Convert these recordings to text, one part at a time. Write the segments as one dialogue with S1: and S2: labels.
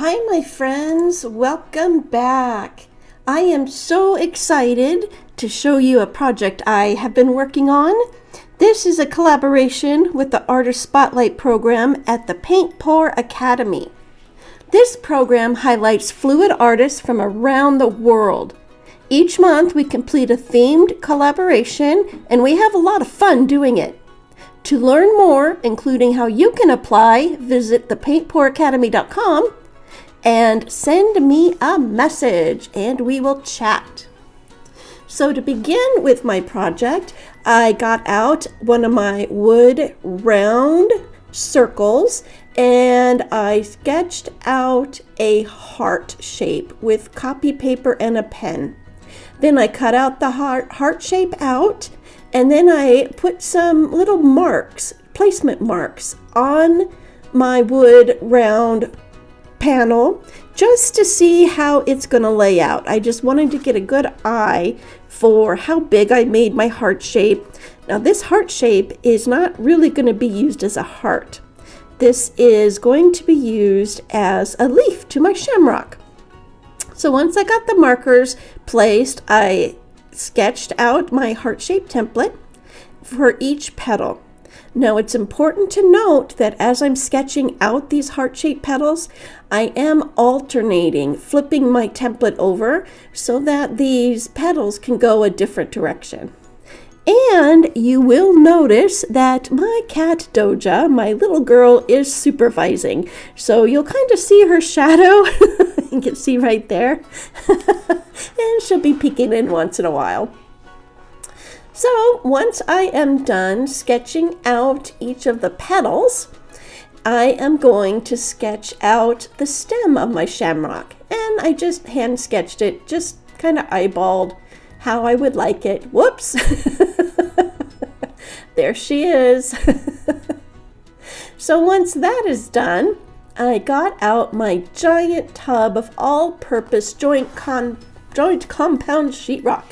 S1: Hi, my friends. Welcome back. I am so excited to show you a project I have been working on. This is a collaboration with the Artist Spotlight program at the Paint Pour Academy. This program highlights fluid artists from around the world. Each month we complete a themed collaboration and we have a lot of fun doing it. To learn more, including how you can apply, visit thepaintpouracademy.com and send me a message and we will chat. So to begin with my project, I got out one of my wood round circles and I sketched out a heart shape with copy paper and a pen. Then I cut out the heart shape out, and then I put some little marks, placement marks, on my wood round panel just to see how it's going to lay out. I just wanted to get a good eye for how big I made my heart shape. Now this heart shape is not really going to be used as a heart. This is going to be used as a leaf to my shamrock. So once I got the markers placed, I sketched out my heart-shaped template for each petal. Now it's important to note that as I'm sketching out these heart-shaped petals, I am alternating, flipping my template over so that these petals can go a different direction. And you will notice that my cat Doja, my little girl, is supervising. So you'll kind of see her shadow. You can see right there. And she'll be peeking in once in a while. So once I am done sketching out each of the petals, I am going to sketch out the stem of my shamrock. And I just hand sketched it, just kind of eyeballed how I would like it. Whoops. There she is. So once that is done, I got out my giant tub of all-purpose joint compound sheetrock.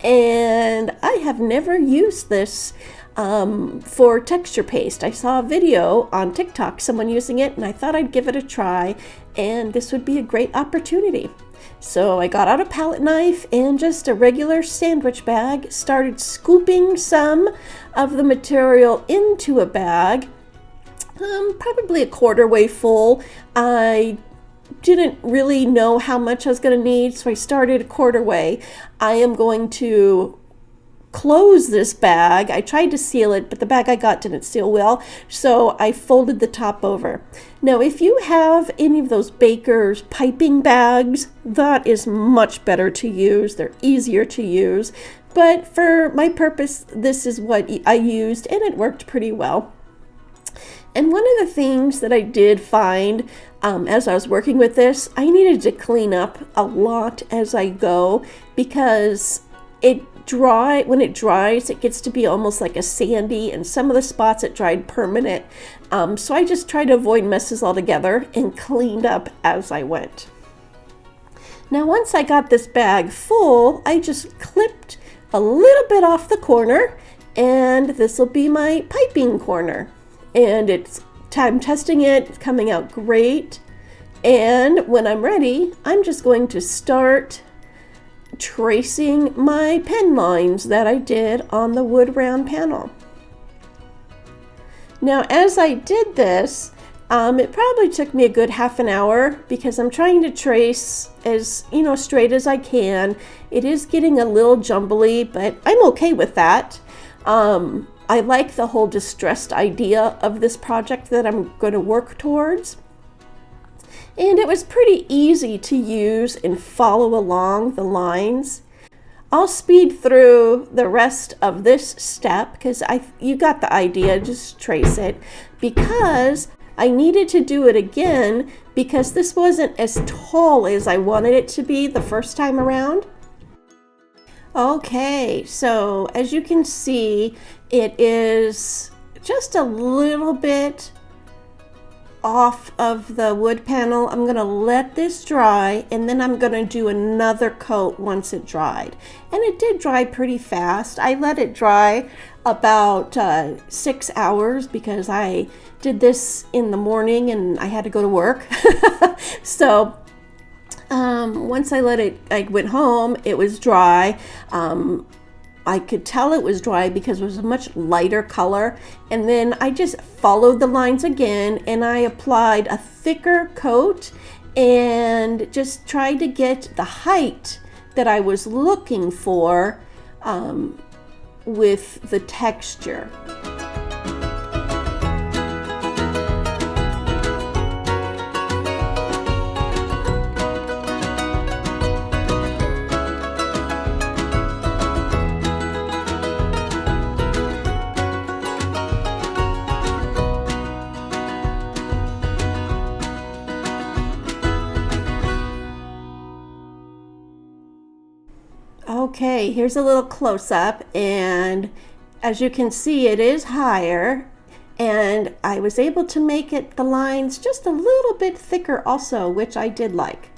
S1: And I have never used this for texture paste. I saw a video on TikTok, someone using it, and I thought I'd give it a try, and this would be a great opportunity. So I got out a palette knife and just a regular sandwich bag, started scooping some of the material into a bag, probably a quarter way full. I didn't really know how much I was going to need, so I started a quarter way. I am going to close this bag. I tried to seal it, but the bag I got didn't seal well, so I folded the top over. Now, if you have any of those baker's piping bags, that is much better to use. They're easier to use, but for my purpose, this is what I used, and it worked pretty well. And one of the things that I did find as I was working with this, I needed to clean up a lot as I go because when it dries, it gets to be almost like a sandy, and some of the spots it dried permanent. So I just tried to avoid messes altogether and cleaned up as I went. Now once I got this bag full, I just clipped a little bit off the corner, and this will be my piping corner. And I'm testing it, it's coming out great. And when I'm ready, I'm just going to start tracing my pen lines that I did on the wood round panel. Now as I did this, it probably took me a good half an hour because I'm trying to trace as straight as I can. It is getting a little jumbly, but I'm okay with that. I like the whole distressed idea of this project that I'm going to work towards. And it was pretty easy to use and follow along the lines. I'll speed through the rest of this step because you got the idea, just trace it, because I needed to do it again because this wasn't as tall as I wanted it to be the first time around. Okay, so as you can see, it is just a little bit off of the wood panel. I'm going to let this dry, and then I'm going to do another coat once it dried. And it did dry pretty fast. I let it dry about 6 hours because I did this in the morning and I had to go to work. So once I went home, it was dry. I could tell it was dry because it was a much lighter color. And then I just followed the lines again and I applied a thicker coat and just tried to get the height that I was looking for with the texture. Okay, here's a little close-up, and as you can see, it is higher, and I was able to make the lines just a little bit thicker also, which I did like.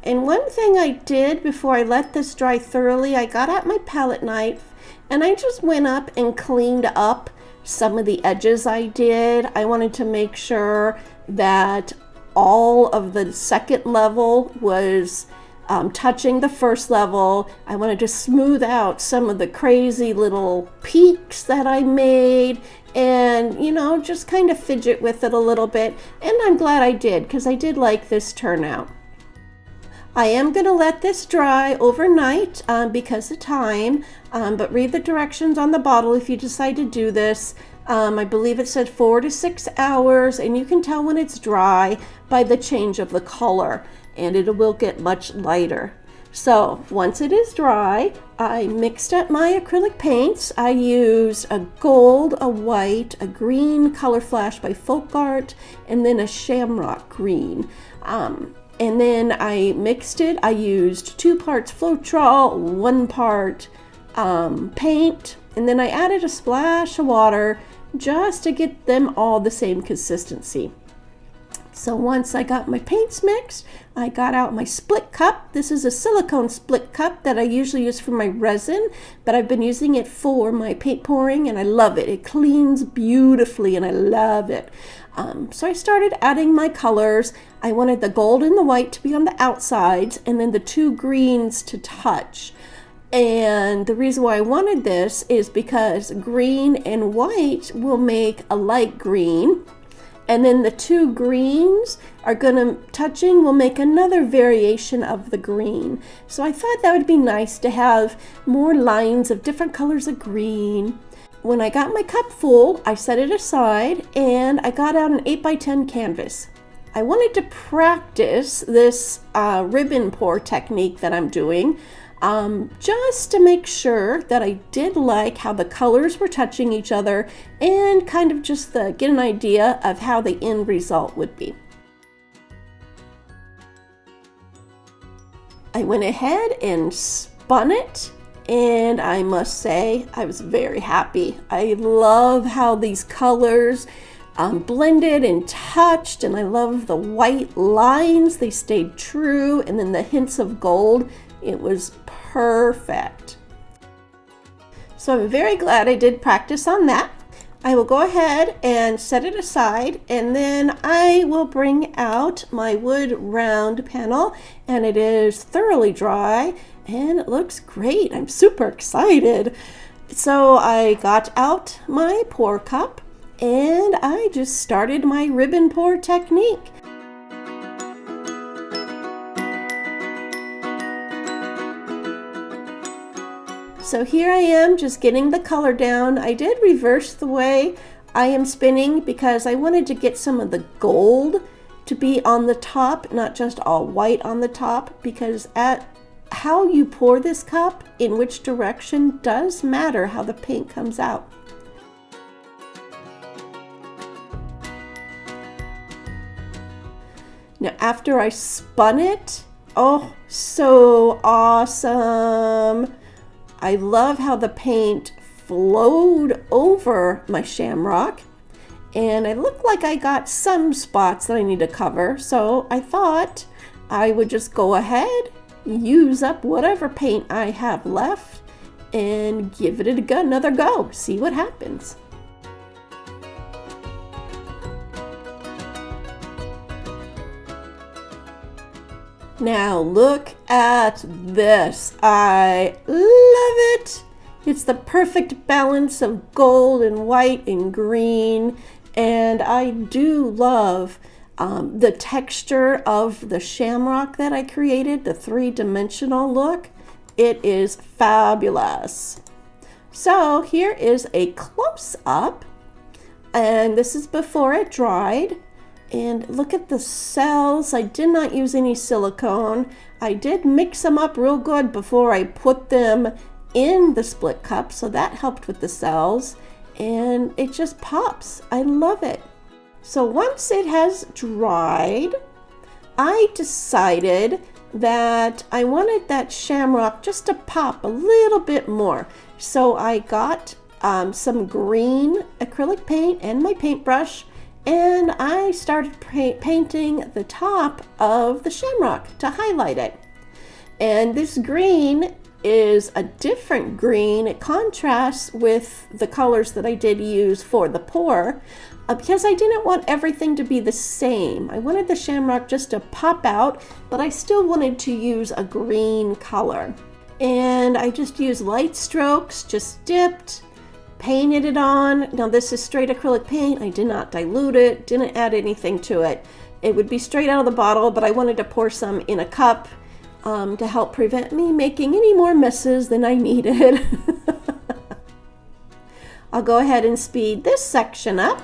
S1: And one thing I did before I let this dry thoroughly, I got out my palette knife and I just went up and cleaned up some of the edges I did. I wanted to make sure that all of the second level was touching the first level. I wanted to smooth out some of the crazy little peaks that I made and, you know, just kind of fidget with it a little bit. And I'm glad I did because I did like this turnout. I am going to let this dry overnight because of time, but read the directions on the bottle if you decide to do this. I believe it said 4 to 6 hours, and you can tell when it's dry by the change of the color, and it will get much lighter. So once it is dry, I mixed up my acrylic paints. I used a gold, a white, a green color flash by Folk Art, and then a Shamrock green. And then I mixed it. I used 2 parts Floetrol, 1 part paint, and then I added a splash of water just to get them all the same consistency. So once I got my paints mixed, I got out my split cup. This is a silicone split cup that I usually use for my resin, but I've been using it for my paint pouring and I love it. It cleans beautifully and I love it. So I started adding my colors. I wanted the gold and the white to be on the outsides and then the 2 greens to touch. And the reason why I wanted this is because green and white will make a light green. And then the 2 greens are touching will make another variation of the green. So I thought that would be nice to have more lines of different colors of green. When I got my cup full, I set it aside and I got out an 8x10 canvas. I wanted to practice this ribbon pour technique that I'm doing. Just to make sure that I did like how the colors were touching each other and kind of just get an idea of how the end result would be. I went ahead and spun it, and I must say I was very happy. I love how these colors blended and touched, and I love the white lines. They stayed true, and then the hints of gold. It was perfect. So I'm very glad I did practice on that. I will go ahead and set it aside, and then I will bring out my wood round panel, and it is thoroughly dry and it looks great. I'm super excited. So I got out my pour cup and I just started my ribbon pour technique. So here I am just getting the color down. I did reverse the way I am spinning because I wanted to get some of the gold to be on the top, not just all white on the top, because at how you pour this cup, in which direction, does matter how the paint comes out. Now after I spun it, oh, so awesome. I love how the paint flowed over my Shamrock, and it looked like I got some spots that I need to cover, so I thought I would just go ahead, use up whatever paint I have left, and give it another go. See what happens. Now look at this. I love it. It's the perfect balance of gold and white and green. And I do love the texture of the shamrock that I created, the three-dimensional look. It is fabulous. So here is a close-up. And this is before it dried. And look at the cells. I did not use any silicone. I did mix them up real good before I put them in the split cup, so that helped with the cells. And it just pops. I love it. So once it has dried, I decided that I wanted that shamrock just to pop a little bit more. So I got some green acrylic paint and my paintbrush, and I started painting the top of the shamrock to highlight it. And this green is a different green. It contrasts with the colors that I did use for the pour because I didn't want everything to be the same. I wanted the shamrock just to pop out, but I still wanted to use a green color. And I just used light strokes, just dipped, painted it on. Now this is straight acrylic paint. I did not dilute it, didn't add anything to it. It would be straight out of the bottle, but I wanted to pour some in a cup to help prevent me making any more messes than I needed. I'll go ahead and speed this section up.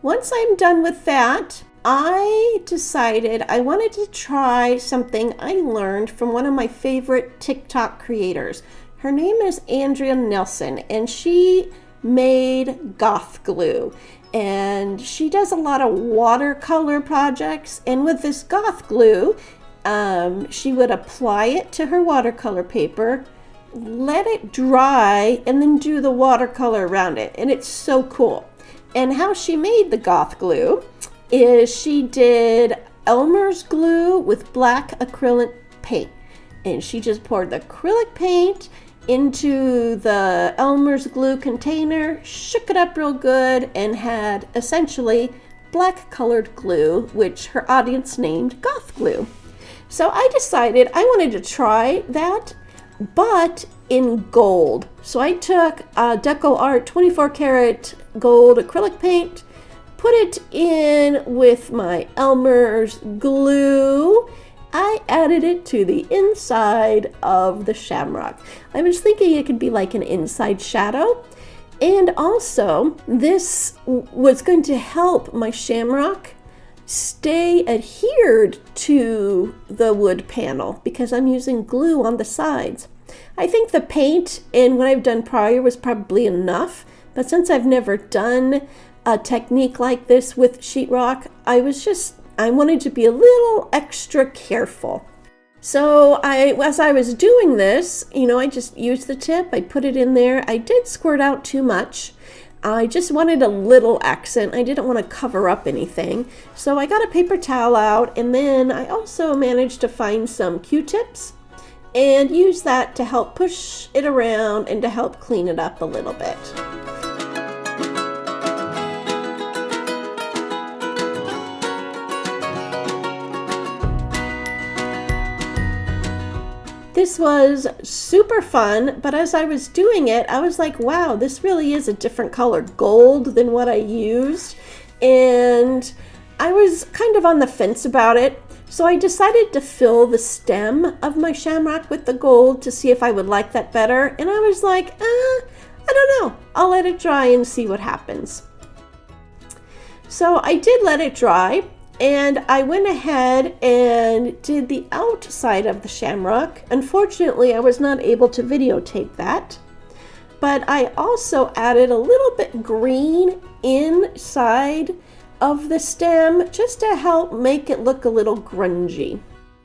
S1: Once I'm done with that, I decided I wanted to try something I learned from one of my favorite TikTok creators. Her name is Andrea Nelson, and she made goth glue. And she does a lot of watercolor projects. And with this goth glue, she would apply it to her watercolor paper, let it dry, and then do the watercolor around it. And it's so cool. And how she made the goth glue is she did Elmer's glue with black acrylic paint. And she just poured the acrylic paint into the Elmer's glue container, shook it up real good, and had essentially black colored glue, which her audience named goth glue. So I decided I wanted to try that, but in gold. So I took Deco Art 24 karat gold acrylic paint, put it in with my Elmer's glue. I added it to the inside of the shamrock. I was thinking it could be like an inside shadow. And also, this was going to help my shamrock stay adhered to the wood panel because I'm using glue on the sides. I think the paint and what I've done prior was probably enough, but since I've never done a technique like this with SheetRock, I wanted to be a little extra careful. So as I was doing this, I just used the tip, I put it in there. I did squirt out too much. I just wanted a little accent. I didn't want to cover up anything. So I got a paper towel out, and then I also managed to find some Q-tips and use that to help push it around and to help clean it up a little bit. This was super fun, but as I was doing it, I was like, wow, this really is a different color gold than what I used. And I was kind of on the fence about it. So I decided to fill the stem of my shamrock with the gold to see if I would like that better. And I was like, I don't know. I'll let it dry and see what happens. So I did let it dry. And I went ahead and did the outside of the shamrock. Unfortunately, I was not able to videotape that. But I also added a little bit green inside of the stem just to help make it look a little grungy.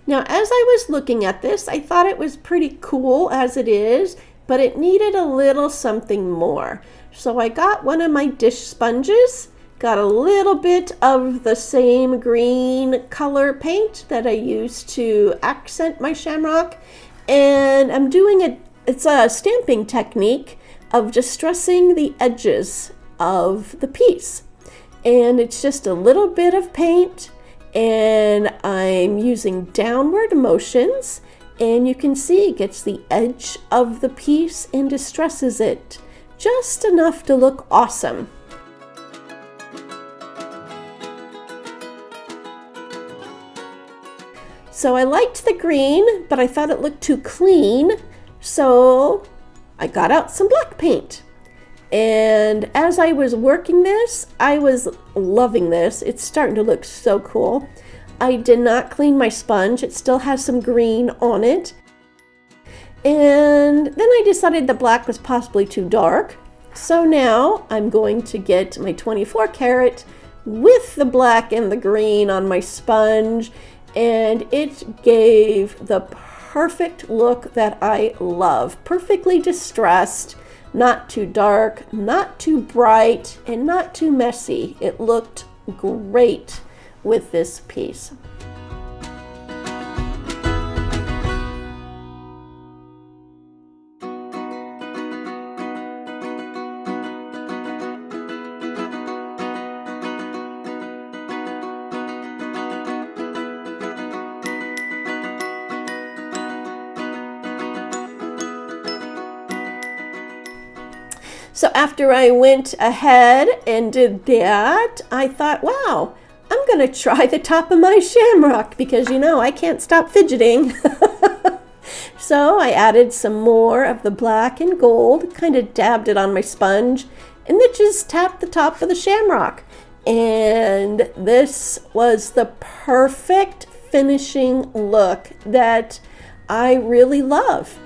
S1: Now, as I was looking at this, I thought it was pretty cool as it is, but it needed a little something more. So I got one of my dish sponges, Got a little bit of the same green color paint that I used to accent my shamrock. And I'm doing it's a stamping technique of distressing the edges of the piece. And it's just a little bit of paint, and I'm using downward motions, and you can see it gets the edge of the piece and distresses it just enough to look awesome. So I liked the green, but I thought it looked too clean, so I got out some black paint. And as I was working this, I was loving this. It's starting to look so cool. I did not clean my sponge. It still has some green on it. And then I decided the black was possibly too dark. So now I'm going to get my 24 karat with the black and the green on my sponge. And it gave the perfect look that I love. Perfectly distressed, not too dark, not too bright, and not too messy. It looked great with this piece. So after I went ahead and did that, I thought, wow, I'm going to try the top of my shamrock because, you know, I can't stop fidgeting. So I added some more of the black and gold, kind of dabbed it on my sponge, and then just tapped the top of the shamrock. And this was the perfect finishing look that I really love.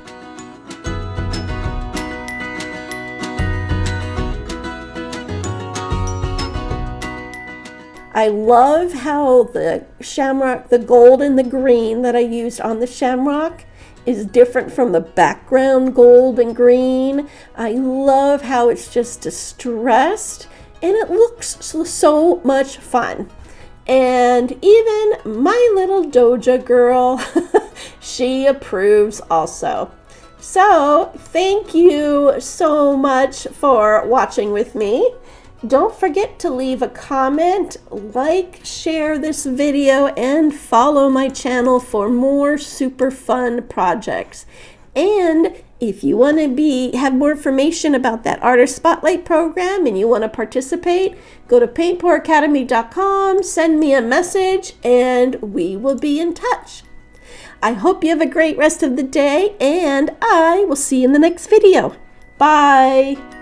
S1: I love how the shamrock, the gold and the green that I used on the shamrock is different from the background gold and green. I love how it's just distressed and it looks so much fun. And even my little Doja girl, she approves also. So thank you so much for watching with me. Don't forget to leave a comment, like, share this video, and follow my channel for more super fun projects. And if you want to have more information about that Artist Spotlight program and you want to participate, go to paintpouracademy.com, send me a message, and we will be in touch. I hope you have a great rest of the day, and I will see you in the next video. Bye!